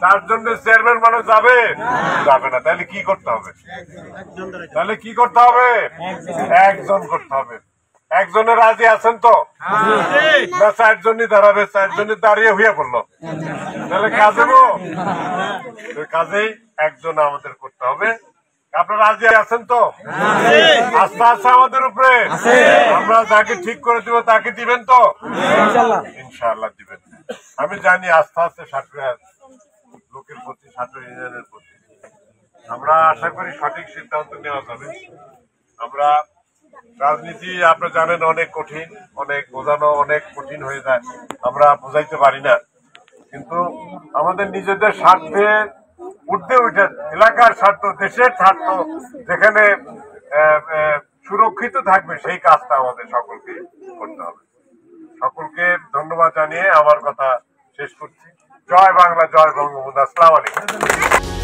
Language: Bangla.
তার জন্য চেয়ারম্যান মানুষ যাবে যাবে না। তাহলে কি করতে হবে? একজন করতে হবে। একজনে রাজি আছেন তো? না চারজনই দাঁড়াবে? চারজনই দাঁড়িয়ে হইয়া পড়লো, তাহলে কাজেই একজন আমাদের করতে হবে। আপনারা রাজি আছেন তো? আস্থা আছে আমাদের উপরে? আমরা যাকে ঠিক করে দিব তাকে দিবেন তো? ইনশাআল্লাহ দিবেন। আমি জানি আস্থা আছে সাতক্ষীরা লোকের প্রতি, সাতক্ষীরা ইউনিয়নের প্রতি। আমরা আশা করি সঠিক সিদ্ধান্ত নেওয়া যাবে। আমরা রাজনীতি আপনারা জানেন অনেক কঠিন, অনেক বোঝানো অনেক কঠিন হয়ে যায়, আমরা বোঝাইতে পারি না। কিন্তু আমাদের নিজেদের স্বার্থে উঠতে উঠে এলাকার স্বার্থ, দেশের স্বার্থ যেখানে সুরক্ষিত থাকবে সেই কাজটা আমাদের সকলকে করতে হবে। সকলকে ধন্যবাদ জানিয়ে আমার কথা শেষ করছি। জয় বাংলা, জয় বঙ্গবন্ধু। আসসালামু আলাইকুম।